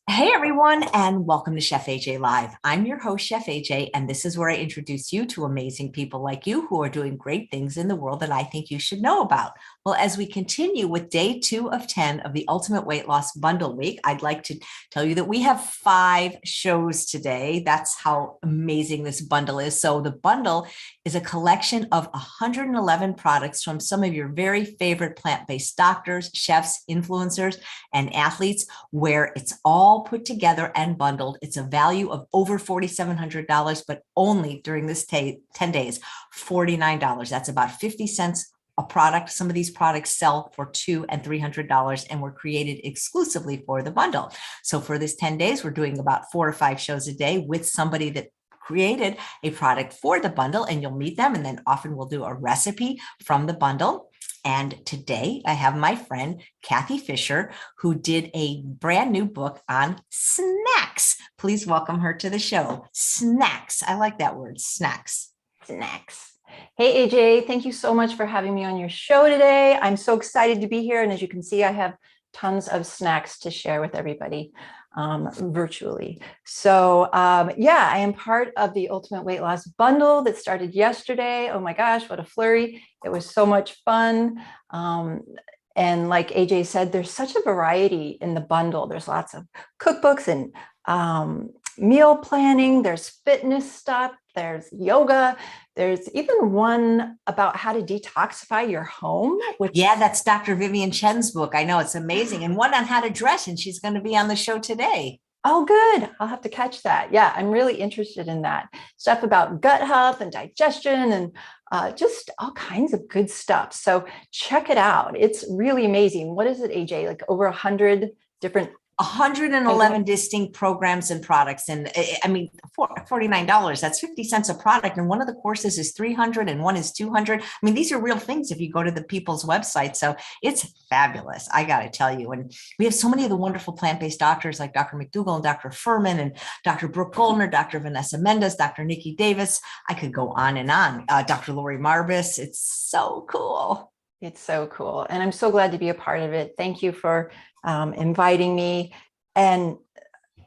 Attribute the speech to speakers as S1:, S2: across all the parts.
S1: Hey everyone, and welcome to Chef AJ Live. I'm your host, Chef AJ, and this is where I introduce you to amazing people like you who are doing great things in the world that I think you should know about. Well, as we continue with day 2 of 10 of the Ultimate Weight Loss Bundle Week, I'd like to tell you that we have 5 shows today. That's how amazing this bundle is. So the bundle is a collection of 111 products from some of your very favorite plant-based doctors, chefs, influencers, and athletes, where it's all put together and bundled. It's a value of over $4,700, but only during this 10 days, $49. That's about 50 cents a product. Some of these products sell for $200 and $300 and were created exclusively for the bundle. So for this 10 days, we're doing about 4 or 5 shows a day with somebody that created a product for the bundle, and you'll meet them. And then often we'll do a recipe from the bundle. And today I have my friend, Cathy Fisher, who did a brand new book on snacks. Please welcome her to the show. Snacks. I like that word, snacks.
S2: Snacks. Hey, AJ, thank you so much for having me on your show today. I'm so excited to be here. And as you can see, I have tons of snacks to share with everybody virtually. So yeah, I am part of the Ultimate Weight Loss Bundle that started yesterday. Oh my gosh, what a flurry. It was so much fun. And like AJ said, there's such a variety in the bundle. There's lots of cookbooks and meal planning. There's fitness stuff. There's yoga. There's even one about how to detoxify your home.
S1: Yeah, that's Dr. Vivian Chen's book. I know, it's amazing. And one on how to dress, and she's going to be on the show today.
S2: Oh, good. I'll have to catch that. Yeah, I'm really interested in that stuff about gut health and digestion and just all kinds of good stuff. So check it out. It's really amazing. What is it, AJ? Like over 100 different
S1: 111 distinct programs and products. And I mean, $49, that's 50 cents a product. And one of the courses is 300 and one is 200. I mean, these are real things if you go to the people's website. So it's fabulous. I got to tell you. And we have so many of the wonderful plant-based doctors like Dr. McDougall and Dr. Furman and Dr. Brooke Goldner, Dr. Vanessa Mendez, Dr. Nikki Davis. I could go on and on. Dr. Lori Marbus. It's so cool.
S2: It's so cool. And I'm so glad to be a part of it. Thank you for inviting me. And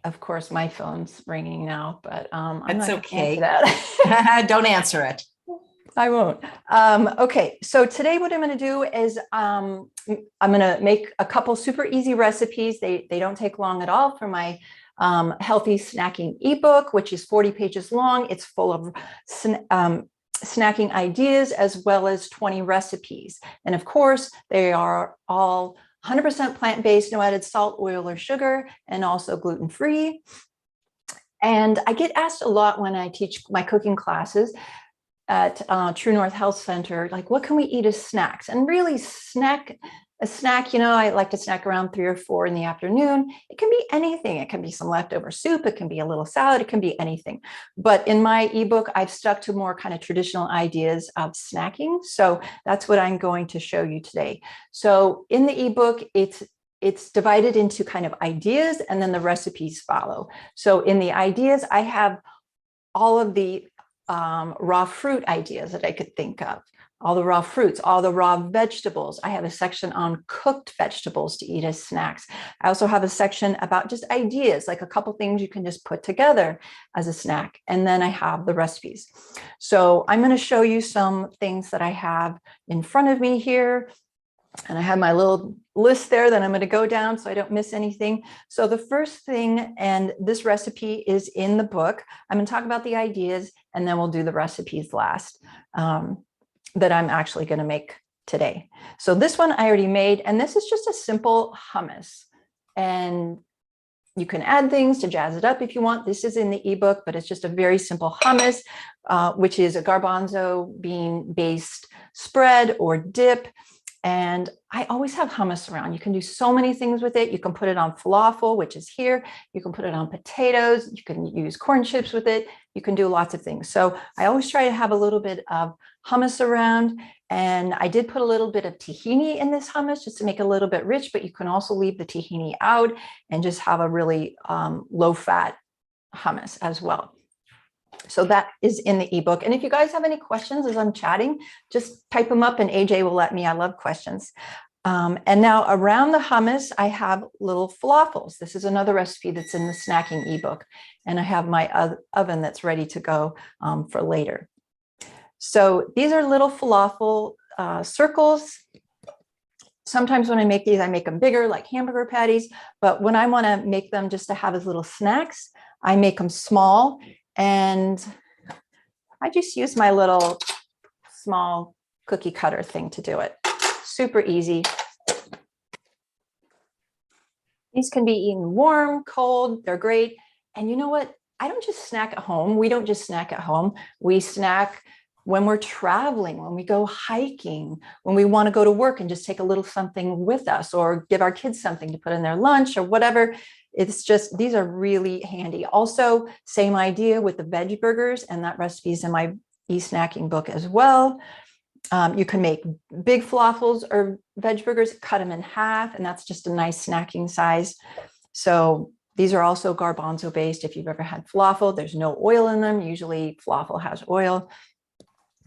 S2: of course, my phone's ringing now, but I'm
S1: That's
S2: not
S1: okay.
S2: That.
S1: Don't answer it.
S2: I won't. Okay, so today what I'm going to do is I'm going to make a couple super easy recipes. They don't take long at all for my healthy snacking ebook, which is 40 pages long. It's full of snacking ideas as well as 20 recipes. And of course, they are all 100% plant-based, no added salt, oil, or sugar, and also gluten-free. And I get asked a lot when I teach my cooking classes at True North Health Center, like, what can we eat as snacks? And really a snack, you know, I like to snack around 3 or 4 in the afternoon. It can be anything. It can be some leftover soup. It can be a little salad. It can be anything. But in my ebook, I've stuck to more kind of traditional ideas of snacking. So that's what I'm going to show you today. So in the ebook, it's divided into kind of ideas, and then the recipes follow. So in the ideas, I have all of the raw fruit ideas that I could think of. All the raw fruits, all the raw vegetables. I have a section on cooked vegetables to eat as snacks. I also have a section about just ideas, like a couple things you can just put together as a snack. And then I have the recipes. So I'm going to show you some things that I have in front of me here. And I have my little list there that I'm going to go down so I don't miss anything. So the first thing, and this recipe is in the book, I'm going to talk about the ideas, and then we'll do the recipes last. That I'm actually going to make today. So this one I already made, and this is just a simple hummus. And you can add things to jazz it up if you want. This is in the ebook, but it's just a very simple hummus, which is a garbanzo bean-based spread or dip. And I always have hummus around. You can do so many things with it. You can put it on falafel, which is here. You can put it on potatoes. You can use corn chips with it. You can do lots of things. So I always try to have a little bit of hummus around. And I did put a little bit of tahini in this hummus just to make it a little bit rich, but you can also leave the tahini out and just have a really low-fat hummus as well. So that is in the ebook. And if you guys have any questions as I'm chatting, just type them up and AJ will let me. I love questions. And now around the hummus, I have little falafels. This is another recipe that's in the snacking ebook. And I have my oven that's ready to go for later. So these are little falafel circles. Sometimes when I make these, I make them bigger like hamburger patties. But when I want to make them just to have as little snacks, I make them small. And I just use my little small cookie cutter thing to do it. Super easy. These can be eaten warm, cold, they're great. And you know what? I don't just snack at home. We don't just snack at home. We snack when we're traveling, when we go hiking, when we want to go to work and just take a little something with us, or give our kids something to put in their lunch or whatever. It's just, these are really handy. Also, same idea with the veg burgers, and that recipe is in my e-snacking book as well. You can make big falafels or veg burgers, cut them in half, and that's just a nice snacking size. So these are also garbanzo based. If you've ever had falafel, there's no oil in them. Usually falafel has oil.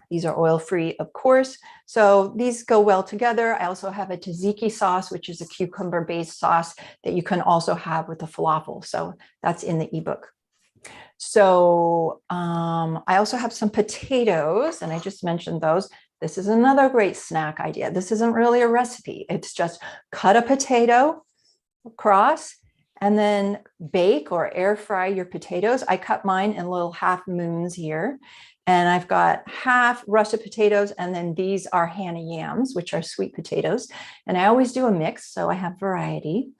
S2: These are oil-free, of course. So these go well together. I also have a tzatziki sauce, which is a cucumber-based sauce that you can also have with the falafel. So that's in the ebook. So I also have some potatoes, and I just mentioned those. This is another great snack idea. This isn't really a recipe. It's just cut a potato across and then bake or air fry your potatoes. I cut mine in little half moons here. And I've got half russet potatoes, and then these are Hannah yams, which are sweet potatoes. And I always do a mix, so I have variety.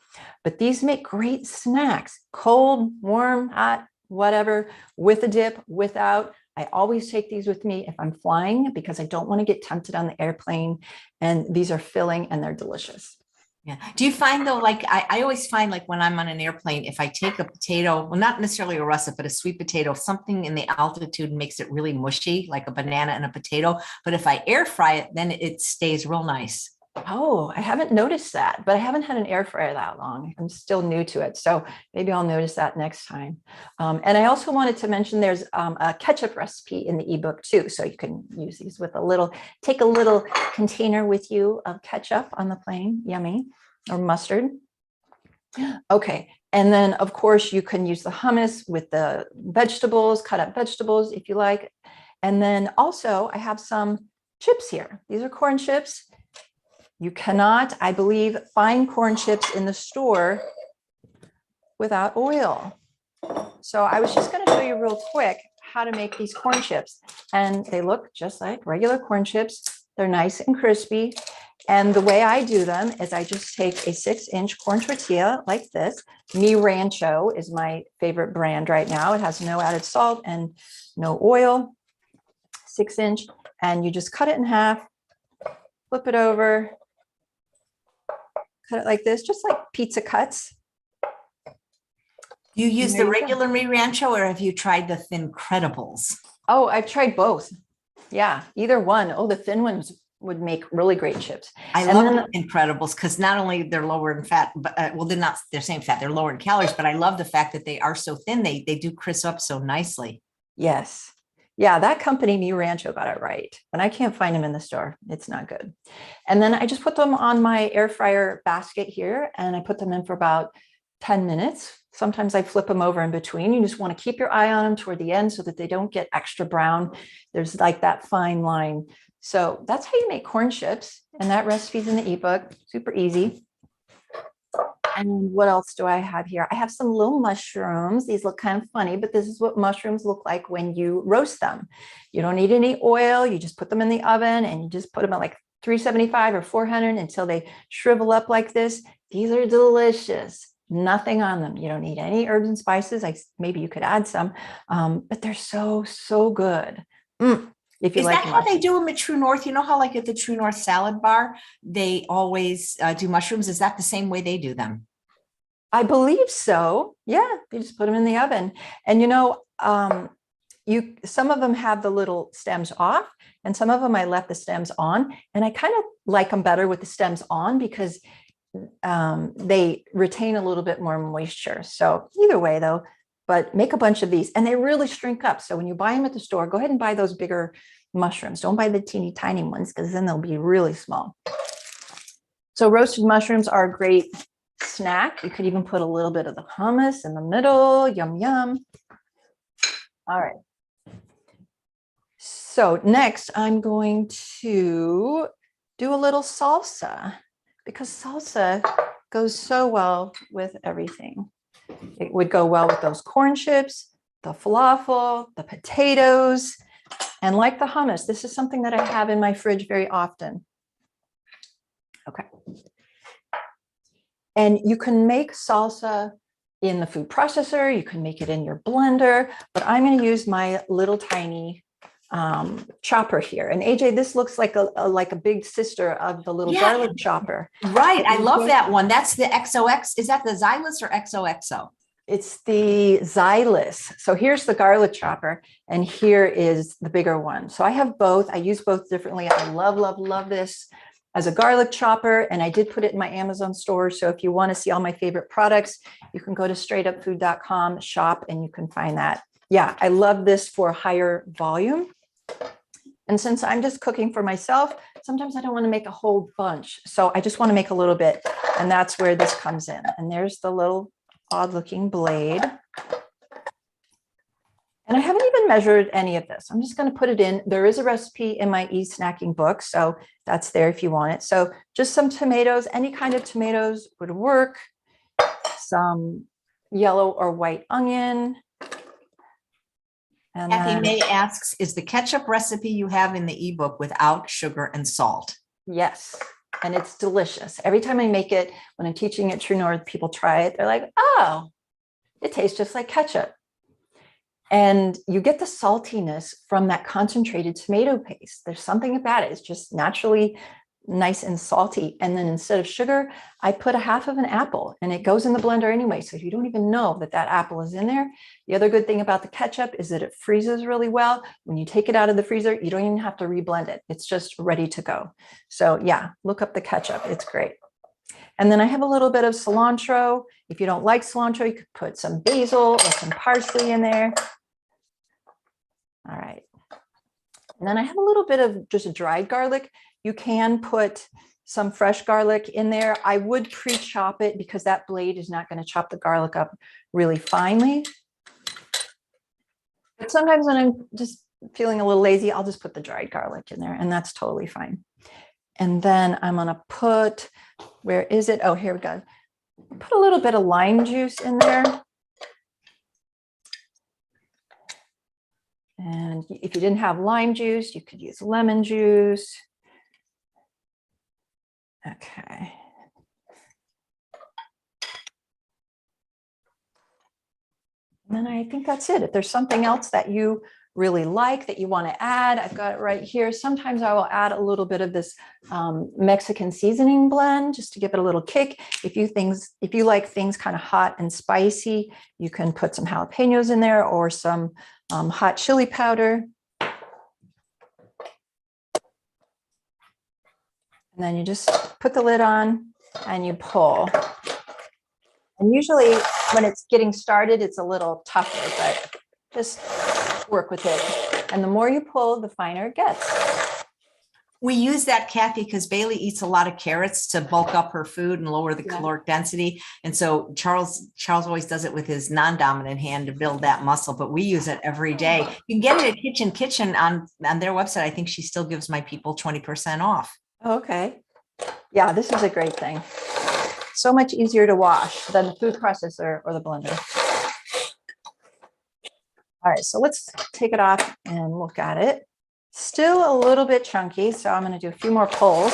S2: But these make great snacks, cold, warm, hot, whatever, with a dip, without. I always take these with me if I'm flying because I don't want to get tempted on the airplane. And these are filling and they're delicious.
S1: Yeah. Do you find though, like I always find like when I'm on an airplane, if I take a potato, well, not necessarily a russet, but a sweet potato, something in the altitude makes it really mushy, like a banana and a potato. But if I air fry it, then it stays real nice.
S2: Oh, I haven't noticed that, but I haven't had an air fryer that long. I'm still new to it. So maybe I'll notice that next time. And I also wanted to mention there's a ketchup recipe in the ebook too. So you can use these with take a little container with you of ketchup on the plane. Yummy. Or mustard. Okay. And then of course you can use the hummus with the vegetables, cut up vegetables if you like. And then also I have some chips here. These are corn chips. You cannot, I believe, find corn chips in the store without oil. So I was just going to show you real quick how to make these corn chips. And they look just like regular corn chips. They're nice and crispy. And the way I do them is I just take a 6-inch corn tortilla like this. Mi Rancho is my favorite brand right now. It has no added salt and no oil. 6-inch. And you just cut it in half, flip it over, cut it like this, just like pizza cuts.
S1: You use the regular Mi Rancho, or have you tried the Thin-Credibles?
S2: Oh, I've tried both. Yeah, either one. Oh, the thin ones would make really great chips.
S1: I love the Thin-Credibles because not only they're lower in fat, but well, they're same fat, they're lower in calories, but I love the fact that they are so thin. They do crisp up so nicely.
S2: Yes. Yeah, that company, Mi Rancho, got it right. When I can't find them in the store, it's not good. And then I just put them on my air fryer basket here, and I put them in for about 10 minutes. Sometimes I flip them over in between. You just want to keep your eye on them toward the end so that they don't get extra brown. There's like that fine line. So that's how you make corn chips. And that recipe's in the ebook. Super easy. And what else do I have here? I have some little mushrooms. These look kind of funny, but this is what mushrooms look like when you roast them. You don't need any oil. You just put them in the oven and you just put them at like 375 or 400 until they shrivel up like this. These are delicious. Nothing on them. You don't need any herbs and spices. Maybe you could add some, but they're so, so good. If you
S1: Is
S2: like
S1: that how they do them at True North? You know how like at the True North salad bar, they always do mushrooms. Is that the same way they do them?
S2: I believe so. Yeah, you just put them in the oven. And some of them have the little stems off, and some of them I left the stems on. And I kind of like them better with the stems on because they retain a little bit more moisture. So either way though, but make a bunch of these and they really shrink up. So when you buy them at the store, go ahead and buy those bigger mushrooms. Don't buy the teeny tiny ones because then they'll be really small. So roasted mushrooms are a great snack. You could even put a little bit of the hummus in the middle. Yum, yum. All right. So next I'm going to do a little salsa because salsa goes so well with everything. It would go well with those corn chips, the falafel, the potatoes, and like the hummus, this is something that I have in my fridge very often. Okay. And you can make salsa in the food processor, you can make it in your blender, but I'm going to use my little tiny chopper here. And AJ, this looks like a big sister of the little garlic chopper.
S1: Right. I love that one. That's the XOX. Is that the Xylus or XOXO?
S2: It's the Xylus. So here's the garlic chopper, and here is the bigger one. So I have both. I use both differently. I love, love, love this as a garlic chopper, and I did put it in my Amazon store. So if you want to see all my favorite products, you can go to straightupfood.com, shop, and you can find that. Yeah, I love this for higher volume. And since I'm just cooking for myself, sometimes I don't want to make a whole bunch. So I just want to make a little bit, and that's where this comes in. And there's the little odd looking blade. And I haven't even measured any of this. I'm just going to put it in. There is a recipe in my e-snacking book, so that's there if you want it. So just some tomatoes, any kind of tomatoes would work. Some yellow or white onion. And
S1: Kathy
S2: then,
S1: May asks, is the ketchup recipe you have in the ebook without sugar and salt?
S2: yes, and it's delicious. Every time I make it, when I'm teaching at True North, people try it. They're like, oh, it tastes just like ketchup. And you get the saltiness from that concentrated tomato paste. There's something about it. It's just naturally nice and salty. And then instead of sugar, I put a half of an apple, and it goes in the blender anyway. So you don't even know that that apple is in there. The other good thing about the ketchup is that it freezes really well. When you take it out of the freezer, you don't even have to reblend it. It's just ready to go. So yeah, look up the ketchup. It's great. And then I have a little bit of cilantro. If you don't like cilantro, you could put some basil or some parsley in there. All right. And then I have a little bit of just dried garlic. You can put some fresh garlic in there. I would pre-chop it because that blade is not going to chop the garlic up really finely. But sometimes when I'm just feeling a little lazy, I'll just put the dried garlic in there, and that's totally fine. And then I'm going to put, where is it? Oh, here we go. Put a little bit of lime juice in there. And if you didn't have lime juice, you could use lemon juice. Okay. And then I think that's it. If there's something else that you really like that you want to add, I've got it right here. Sometimes I will add a little bit of this Mexican seasoning blend just to give it a little kick. If you like things kind of hot and spicy, you can put some jalapenos in there or some hot chili powder. And then you just put the lid on and you pull. And usually when it's getting started, it's a little tougher, but just work with it. And the more you pull, the finer it gets.
S1: We use that, Kathy, because Bailey eats a lot of carrots to bulk up her food and lower the caloric density. And so Charles always does it with his non-dominant hand to build that muscle, but we use it every day. You can get it at Kitchen on their website. I think she still gives my people 20% off.
S2: Okay. Yeah, this is a great thing. So much easier to wash than the food processor or the blender. All right, so let's take it off and look at it. Still a little bit chunky, so I'm going to do a few more pulls.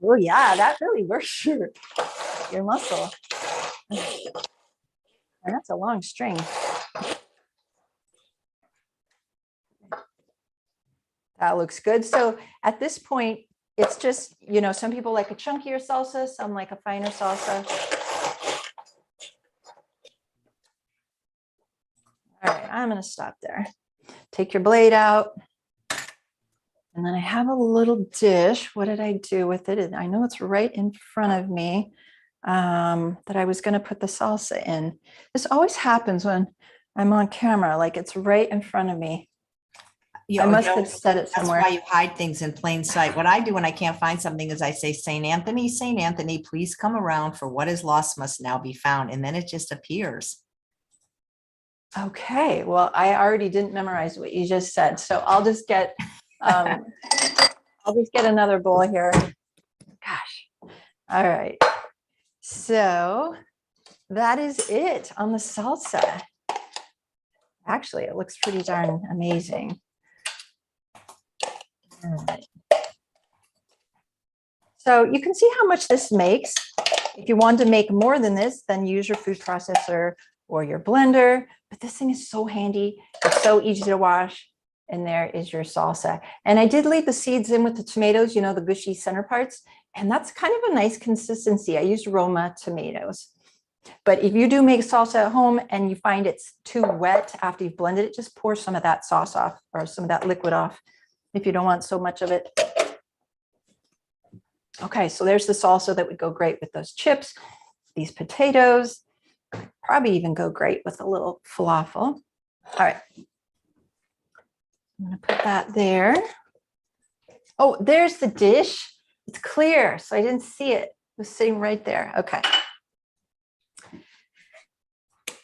S2: Oh yeah, that really works your muscle. And that's a long string. That looks good. So at this point, it's just, some people like a chunkier salsa, some like a finer salsa. All right, I'm going to stop there. Take your blade out. And then I have a little dish. What did I do with it? I know it's right in front of me that I was going to put the salsa in. This always happens when I'm on camera, like it's right in front of me.
S1: You
S2: I
S1: know,
S2: must have said it
S1: that's
S2: somewhere.
S1: why you hide things in plain sight. What I do when I can't find something is I say, Saint Anthony, please come around, for what is lost must now be found. And then it just appears.
S2: Okay, well, I already didn't memorize what you just said, so um, I'll just get another bowl here. Gosh. All right. So that is it on the salsa. Actually, it looks pretty darn amazing. All right. So you can see how much this makes. If you want to make more than this, then use your food processor or your blender. But this thing is so handy. It's so easy to wash. And there is your salsa. And I did leave the seeds in with the tomatoes, you know, the gushy center parts. And that's kind of a nice consistency. I used Roma tomatoes. But if you do make salsa at home and you find it's too wet after you've blended it, just pour some of that sauce off, or some of that liquid off, if you don't want so much of it. Okay, so there's the salsa that would go great with those chips, these potatoes, probably even go great with a little falafel. All right. I'm going to put that there. Oh, there's the dish. It's clear, so I didn't see it. It was sitting right there. Okay.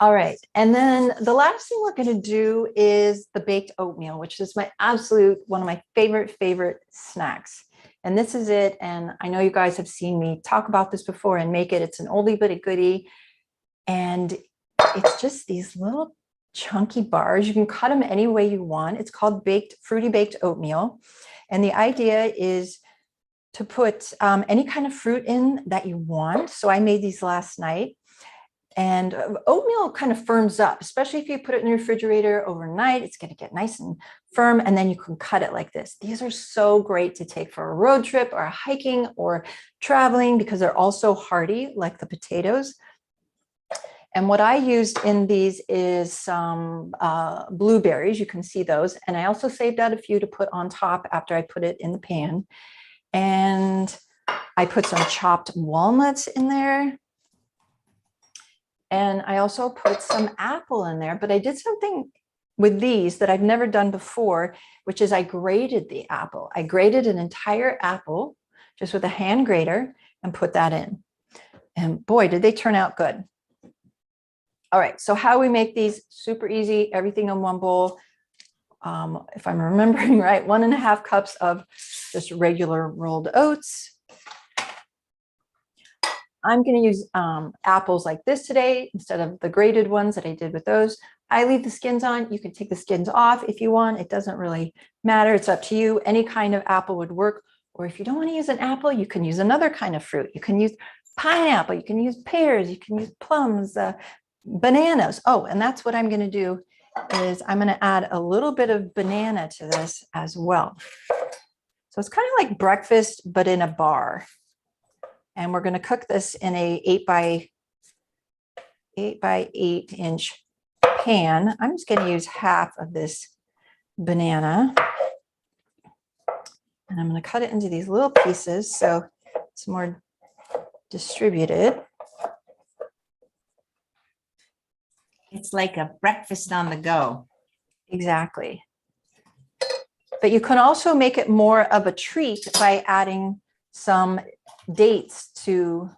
S2: All right. And then the last thing we're going to do is the baked oatmeal, which is my absolute, one of my favorite snacks. And this is it. And I know you guys have seen me talk about this before and make it. It's an oldie but a goodie. And it's just these little chunky bars. You can cut them any way you want. It's called fruity baked oatmeal. And the idea is to put any kind of fruit in that you want. So I made these last night. And oatmeal kind of firms up, especially if you put it in the refrigerator overnight. It's going to get nice and firm, and then you can cut it like this. These are so great to take for a road trip or hiking or traveling, because they're also hearty, like the potatoes. And what I used in these is some blueberries. You can see those. And I also saved out a few to put on top after I put it in the pan. And I put some chopped walnuts in there. And I also put some apple in there, but I did something with these that I've never done before, which is I grated the apple. I grated an entire apple just with a hand grater and put that in. And boy, did they turn out good. All right, so how we make these, super easy, everything in one bowl. If I'm remembering right, 1.5 cups of just regular rolled oats. I'm going to use apples like this today instead of the grated ones that I did with those. I leave the skins on. You can take the skins off if you want. It doesn't really matter. It's up to you. Any kind of apple would work. Or if you don't want to use an apple, you can use another kind of fruit. You can use pineapple. You can use pears. You can use plums, bananas. Oh, and that's what I'm going to do is I'm going to add a little bit of banana to this as well. So it's kind of like breakfast, but in a bar. And we're going to cook this in a 8 by 8 inch pan. I'm just going to use half of this banana. And I'm going to cut it into these little pieces so it's more distributed.
S1: It's like a breakfast on the go.
S2: Exactly. But you can also make it more of a treat by adding some dates to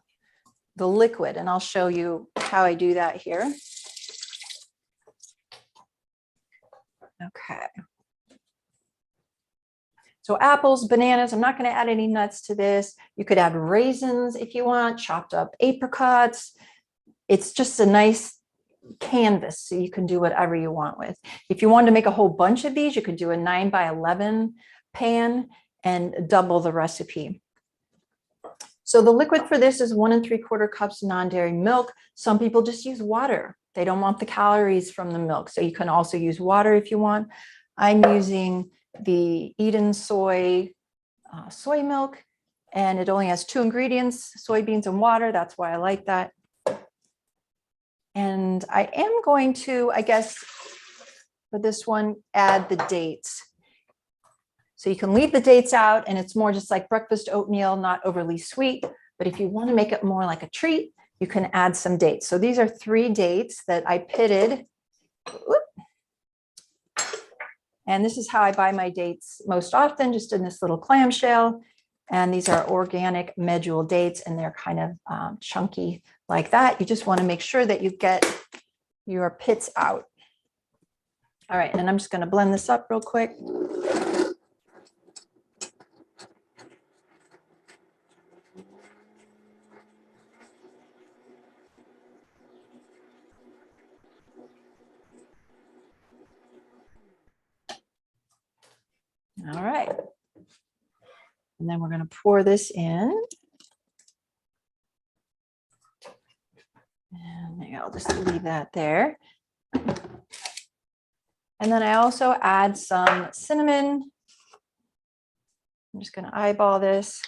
S2: the liquid. And I'll show you how I do that here. Okay. So apples, bananas, I'm not going to add any nuts to this. You could add raisins if you want, chopped up apricots. It's just a nice canvas, so you can do whatever you want with. If you wanted to make a whole bunch of these, you could do a 9 by 11 pan and double the recipe. So the liquid for this is 1 3/4 cups non-dairy milk. Some people just use water. They don't want the calories from the milk. So you can also use water if you want. I'm using the Eden soy milk, and it only has 2 ingredients, soybeans and water. That's why I like that. And I am going to, I guess, for this one, add the dates. So you can leave the dates out and it's more just like breakfast oatmeal, not overly sweet. But if you want to make it more like a treat, you can add some dates. So these are 3 dates that I pitted. And this is how I buy my dates most often, just in this little clamshell. And these are organic medjool dates, and they're kind of chunky like that. You just want to make sure that you get your pits out. All right, and I'm just going to blend this up real quick. All right. And then we're going to pour this in. And maybe I'll just leave that there. And then I also add some cinnamon. I'm just going to eyeball this.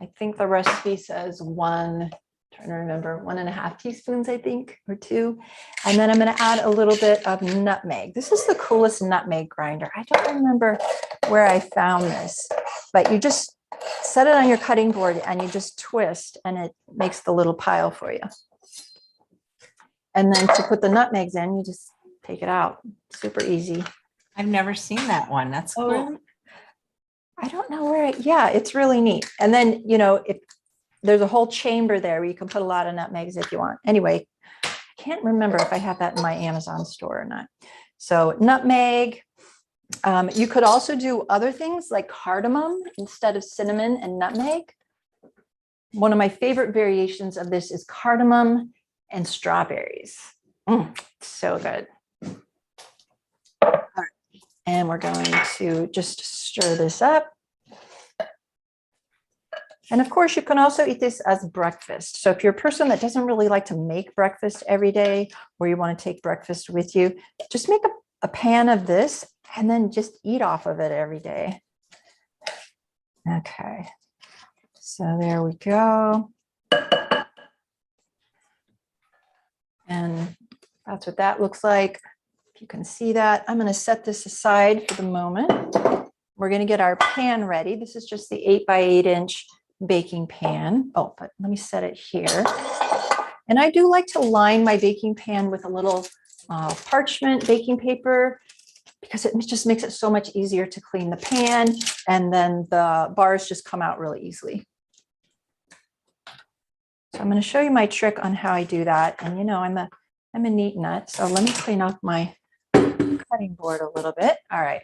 S2: I think the recipe says trying to remember, 1.5 teaspoons, I think, or 2. And then I'm going to add a little bit of nutmeg. This is the coolest nutmeg grinder. I don't remember where I found this, but you just set it on your cutting board and you just twist and it makes the little pile for you. And then to put the nutmegs in, you just take it out. Super easy.
S1: I've never seen that one. That's cool.
S2: Really? I don't know where yeah, it's really neat. And then, if there's a whole chamber there where you can put a lot of nutmegs if you want. Anyway, I can't remember if I have that in my Amazon store or not. So nutmeg. You could also do other things like cardamom instead of cinnamon and nutmeg. One of my favorite variations of this is cardamom and strawberries. So good. All right. And we're going to just stir this up. And of course, you can also eat this as breakfast. So if you're a person that doesn't really like to make breakfast every day, or you want to take breakfast with you, just make a pan of this and then just eat off of it every day. Okay, so there we go. And that's what that looks like. If you can see that, I'm going to set this aside for the moment. We're going to get our pan ready. This is just the 8x8-inch baking pan. Oh, but let me set it here. And I do like to line my baking pan with a little parchment baking paper because it just makes it so much easier to clean the pan, and then the bars just come out really easily. So I'm going to show you my trick on how I do that. And I'm a neat nut, so let me clean up my cutting board a little bit. All right.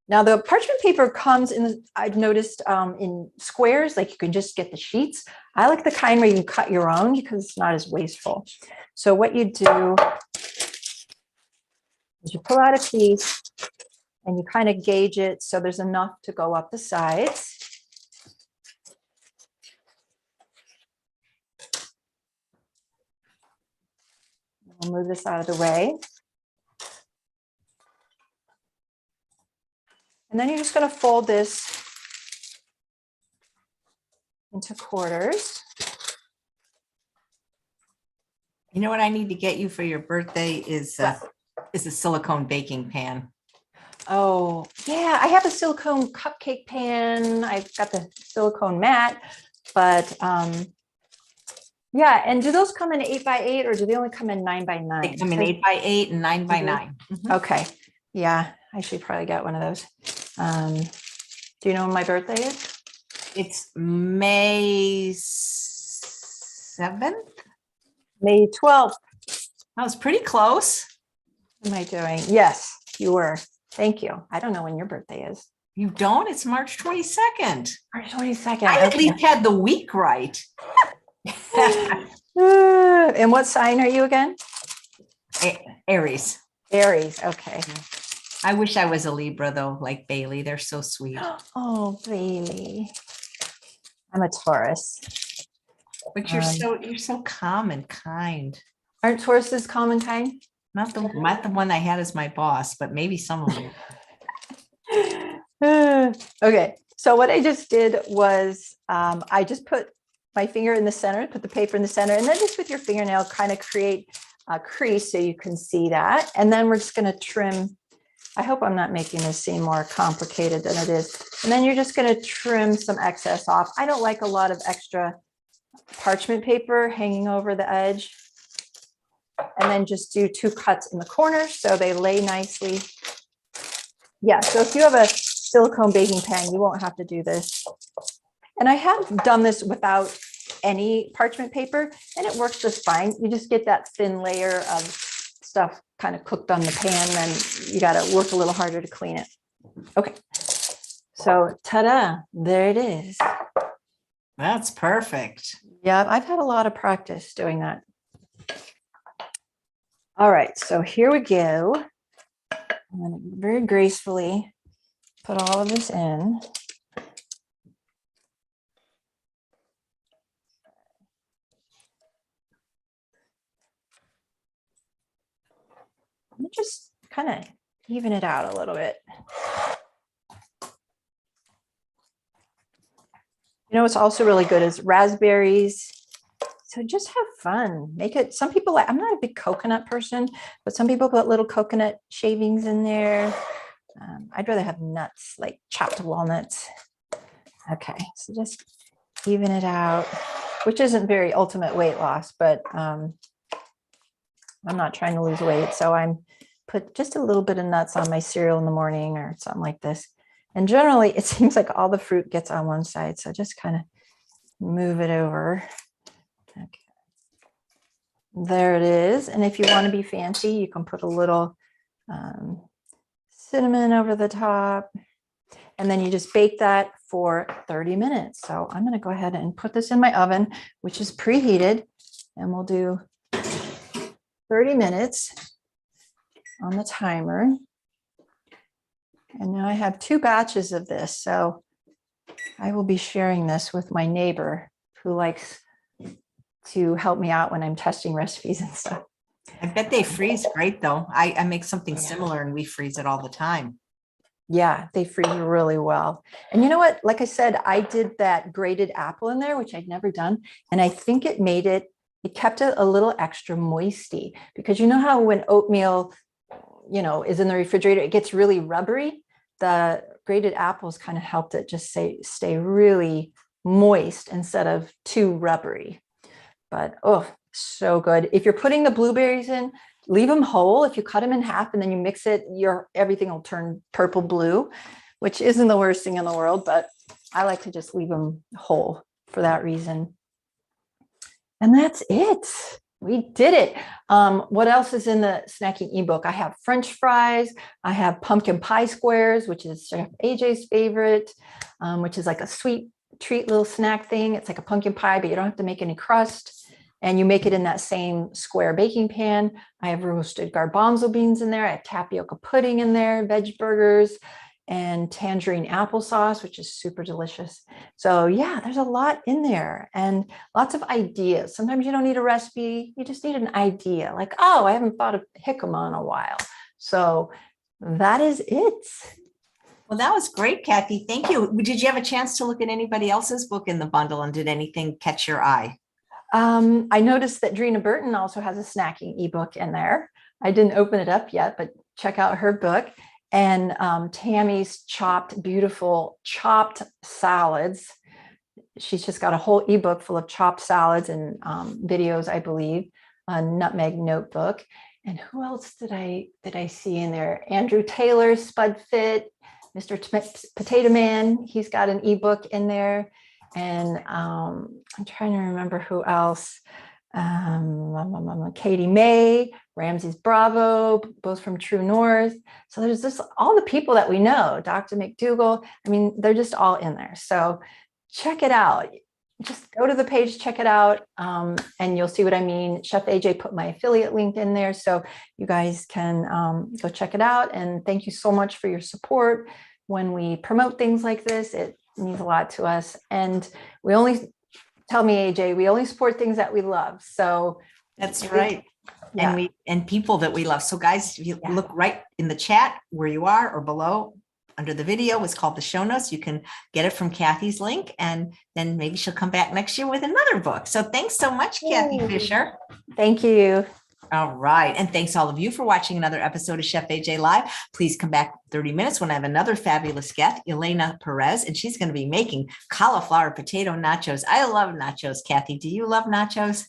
S2: Now the parchment paper comes in, I've noticed, in squares, like you can just get the sheets. I like the kind where you can cut your own because it's not as wasteful. So what you do is you pull out a piece and you kind of gauge it so there's enough to go up the sides. I'll move this out of the way. And then you're just going to fold this into quarters.
S1: You know what I need to get you for your birthday is a silicone baking pan.
S2: Oh, yeah, I have a silicone cupcake pan. I've got the silicone mat, but yeah. And do those come in 8x8 or do they only come in 9x9?
S1: They come in 8x8 and 9x9. Mm-hmm.
S2: Okay. Yeah, I should probably get one of those. Do you know when my birthday is?
S1: It's May 7th.
S2: May 12th.
S1: That was pretty close.
S2: What am I doing? Yes, you were. Thank you. I don't know when your birthday is.
S1: You don't? It's March 22nd.
S2: March 22nd.
S1: I at least had the week right.
S2: And what sign are you again?
S1: Aries.
S2: Aries. Okay.
S1: I wish I was a Libra though, like Bailey. They're so sweet.
S2: Oh, Bailey. I'm a Taurus.
S1: But you're so calm and kind.
S2: Aren't Tauruses calm and kind?
S1: Not the one I had as my boss, but maybe some of
S2: them. Okay. So what I just did was I just put my finger in the center, put the paper in the center, and then just with your fingernail kind of create a crease so you can see that. And then we're just going to trim. I hope I'm not making this seem more complicated than it is. And then you're just going to trim some excess off. I don't like a lot of extra parchment paper hanging over the edge. and then just do 2 cuts in the corners so they lay nicely. Yeah, so if you have a silicone baking pan, you won't have to do this. And I have done this without any parchment paper, and it works just fine. You just get that thin layer of stuff kind of cooked on the pan, and you got to work a little harder to clean it. Okay, so ta-da, there it is.
S1: That's perfect.
S2: Yeah, I've had a lot of practice doing that. All right, so here we go. I'm going to very gracefully put all of this in. Just kind of even it out a little bit. You know what's also really good is raspberries. So just have fun. Make it. Some people like. I'm not a big coconut person, but some people put little coconut shavings in there. I'd rather have nuts, like chopped walnuts. Okay, so just even it out, which isn't very ultimate weight loss, but I'm not trying to lose weight, so I'm put just a little bit of nuts on my cereal in the morning or something like this. And generally, it seems like all the fruit gets on one side, so just kind of move it over. Okay, there it is. And if you want to be fancy, you can put a little cinnamon over the top, and then you just bake that for 30 minutes. So I'm going to go ahead and put this in my oven, which is preheated, and we'll do 30 minutes on the timer. And now I have 2 batches of this, so I will be sharing this with my neighbor who likes to help me out when I'm testing recipes and stuff.
S1: I bet they freeze great though. I make something similar and we freeze it all the time.
S2: Yeah, they freeze really well. And you know what? Like I said, I did that grated apple in there, which I'd never done. And I think it made it, it kept it a little extra moisty, because you know how when oatmeal, you know, is in the refrigerator, it gets really rubbery. The grated apples kind of helped it just stay really moist instead of too rubbery. But oh, so good. If you're putting the blueberries in, leave them whole. If you cut them in half and then you mix it, everything will turn purple blue, which isn't the worst thing in the world, but I like to just leave them whole for that reason. And that's it. We did it. What else is in the snacking ebook? I have French fries. I have pumpkin pie squares, which is Chef AJ's favorite, which is like a sweet treat little snack thing. It's like a pumpkin pie, but you don't have to make any crust. And you make it in that same square baking pan. I have roasted garbanzo beans in there. I have tapioca pudding in there, veg burgers, and tangerine applesauce, which is super delicious. So yeah, there's a lot in there and lots of ideas. Sometimes you don't need a recipe. You just need an idea like, oh, I haven't thought of jicama in a while. So that is it.
S1: Well, that was great, Cathy. Thank you. Did you have a chance to look at anybody else's book in the bundle, and did anything catch your eye?
S2: I noticed that Drina Burton also has a snacking ebook in there. I didn't open it up yet, but check out her book. And Tammy's beautiful chopped salads. She's just got a whole ebook full of chopped salads and videos, I believe, a nutmeg notebook. And who else did I see in there? Andrew Taylor, Spud Fit, Mr. Potato Man. He's got an ebook in there. And I'm trying to remember who else. Katie May, Ramsey's Bravo, both from True North. So there's just all the people that we know, Dr. McDougall. I mean, they're just all in there. So check it out. Just go to the page, check it out, and you'll see what I mean. Chef AJ put my affiliate link in there, so you guys can go check it out. And thank you so much for your support. When we promote things like this, it means a lot to us. And we only, tell me AJ, we only support things that we love. So
S1: that's right. Yeah. And people that we love. So guys, if you look right in the chat where you are or below under the video, it's called the show notes. You can get it from Cathy's link, and then maybe she'll come back next year with another book. So thanks so much, Cathy Fisher.
S2: Thank you.
S1: All right. And thanks all of you for watching another episode of Chef AJ Live. Please come back 30 minutes when I have another fabulous guest, Elena Perez, and she's going to be making cauliflower potato nachos. I love nachos, Cathy. Do you love nachos?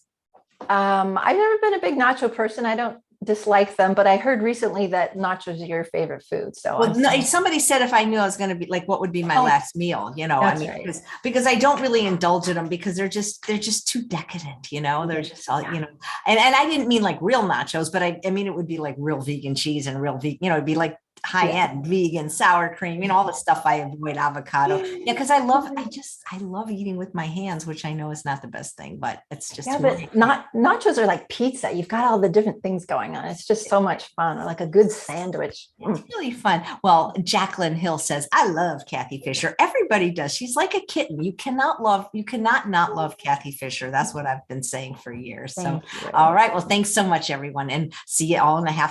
S2: I've never been a big nacho person. I don't dislike them, but I heard recently that nachos are your favorite food. So
S1: Well, no, somebody said if I knew I was going to be like, what would be my last meal? I
S2: that's
S1: mean,
S2: right.
S1: because I don't really indulge in them because they're just too decadent. They're just all,
S2: Yeah.
S1: and I didn't mean like real nachos, but I mean it would be like real vegan cheese and real vegan. It'd be like high
S2: Yeah.
S1: end vegan sour cream. All the stuff I avoid, avocado. Yeah, because I love eating with my hands, which I know is not the best thing, but it's just
S2: Yeah,
S1: who I
S2: but not nachos are like pizza. You've got all the different things going on. It's just so much fun. Or like a good sandwich.
S1: It's really fun. Well, Jacqueline Hill says, I love Cathy Fisher. Everybody does. She's like a kitten. You cannot not love Cathy Fisher. That's what I've been saying for years. So,
S2: Thank you.
S1: all right. Well, thanks so much, everyone. And see you all in a half